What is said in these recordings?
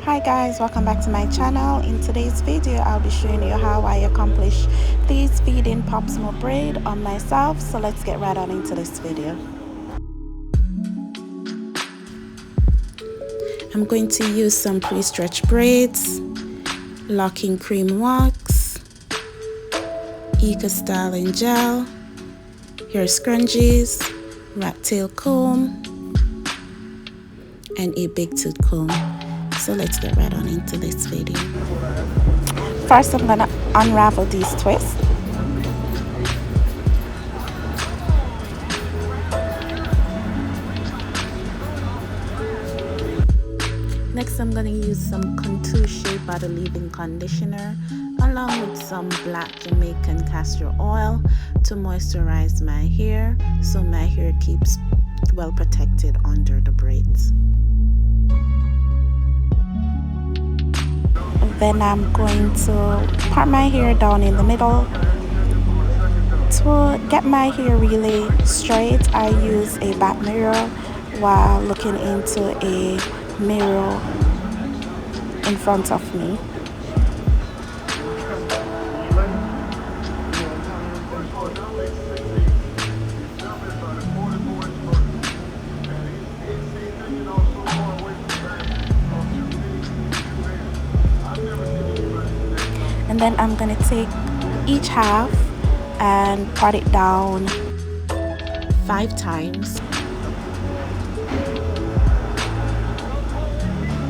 Hi guys, welcome back to my channel. In today's video I'll be showing you how I accomplish these feeding pop smoke braid on myself. So let's get right on into this video. I'm going to use some pre-stretched braids, locking cream wax, eco styling gel, hair scrunchies, rat tail comb, and a big tooth comb. So let's get right on into this video. First, I'm gonna unravel these twists. Next, I'm gonna use some Contour Shea Body Leave-In Conditioner along with some black Jamaican castor oil to moisturize my hair so my hair keeps well protected under the braids. Then I'm going to part my hair down in the middle. To get my hair really straight, I use a back mirror while looking into a mirror in front of me. And then I'm gonna take each half and part it down 5 times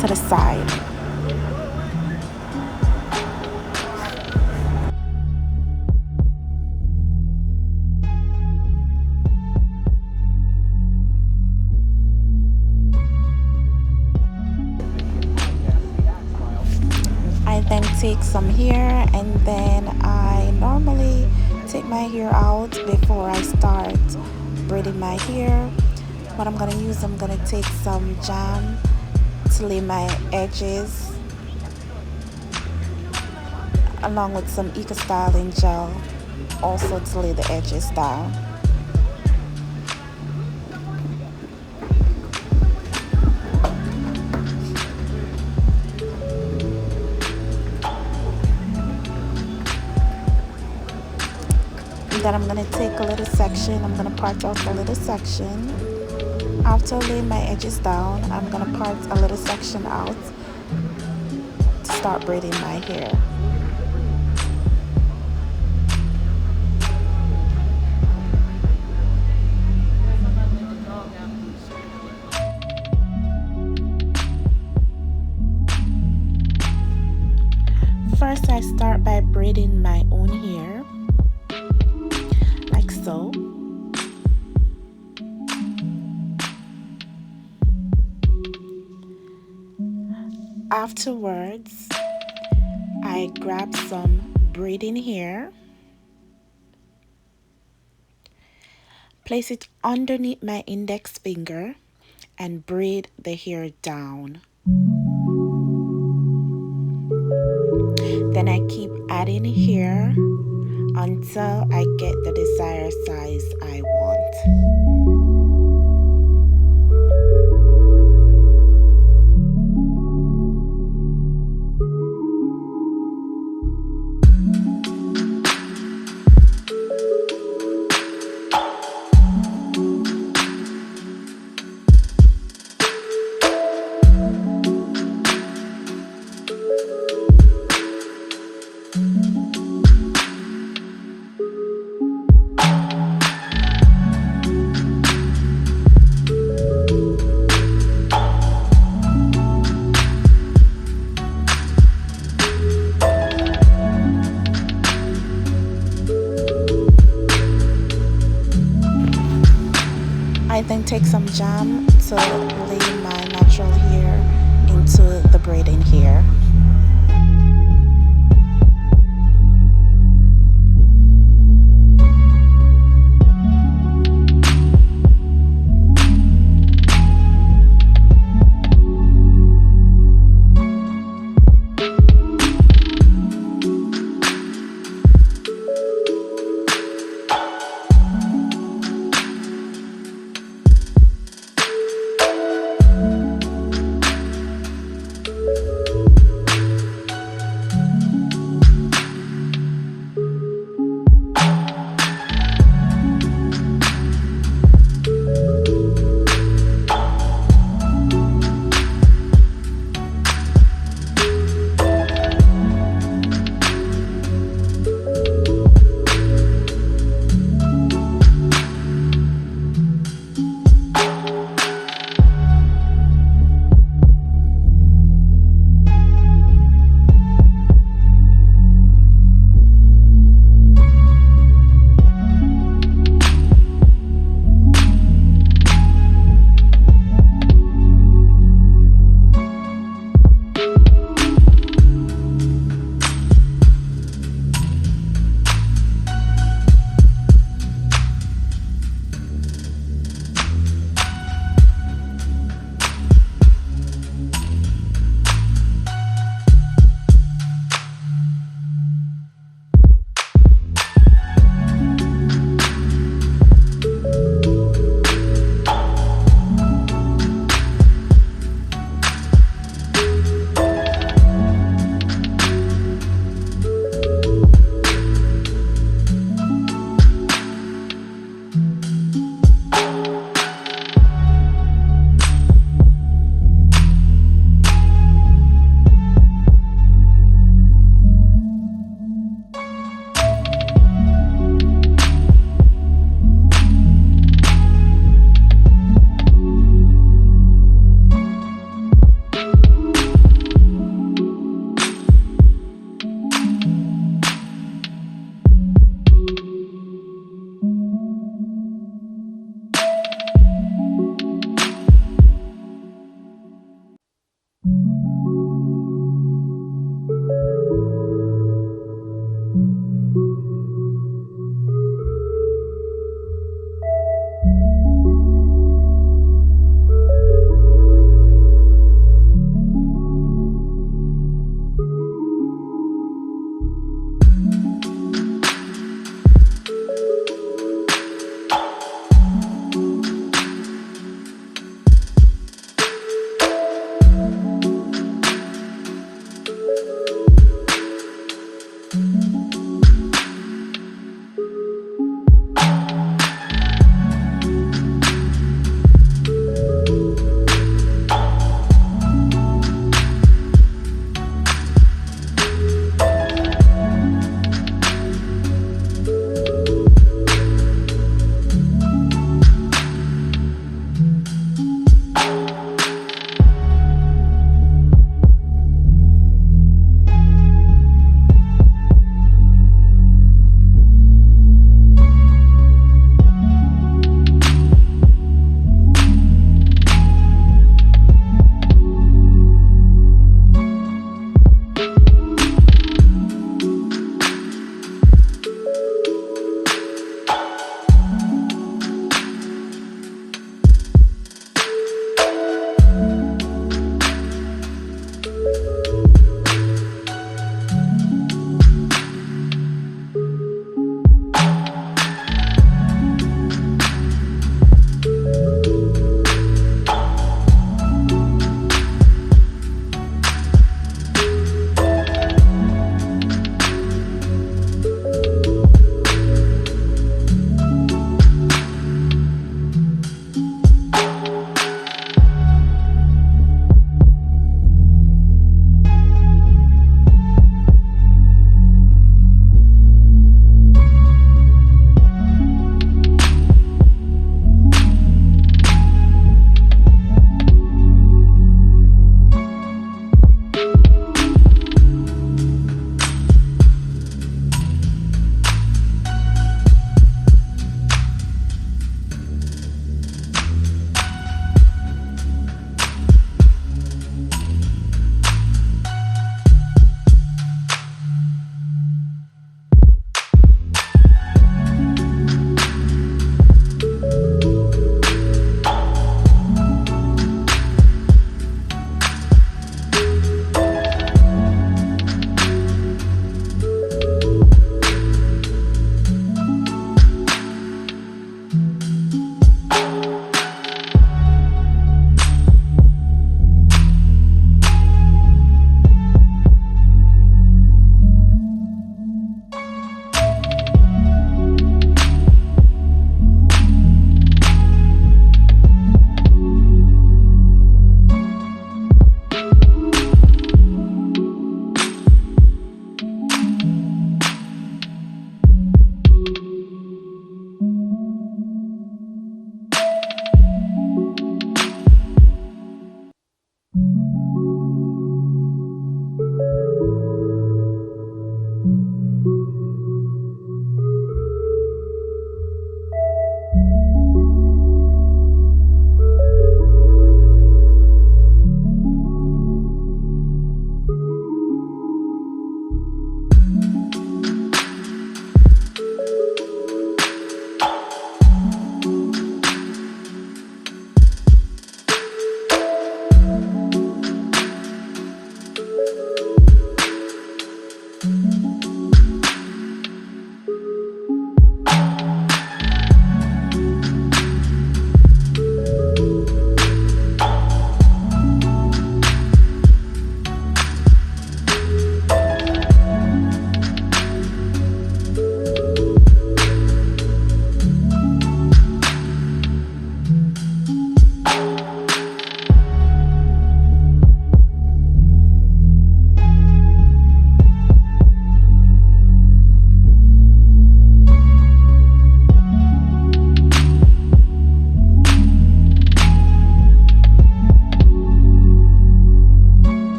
to the side. I then take some hair, and then I normally take my hair out before I start braiding my hair. What I'm gonna use, I'm gonna take some jam to lay my edges along with some eco styling gel also to lay the edges down. Then I'm going to take a little section, I'm going to part out a little section. After laying my edges down, I'm going to part a little section out to start braiding my hair. First, I start by braiding my own hair. So afterwards, I grab some braiding hair, place it underneath my index finger, and braid the hair down. Then I keep adding hair until I get the desired size I want. I then take some jam to lay my natural hair into the braiding hair.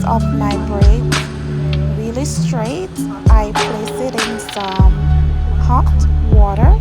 of my braid really straight, I place it in some hot water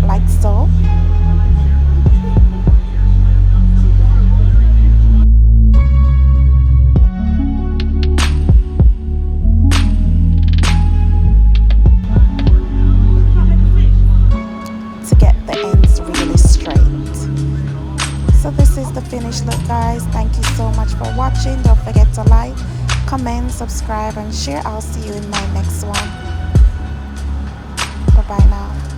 like so. To get the ends really straight. So this is the finished look, guys. Thank you so much for watching. Don't forget to like, comment, subscribe, and share. I'll see you in my next one. Bye bye now.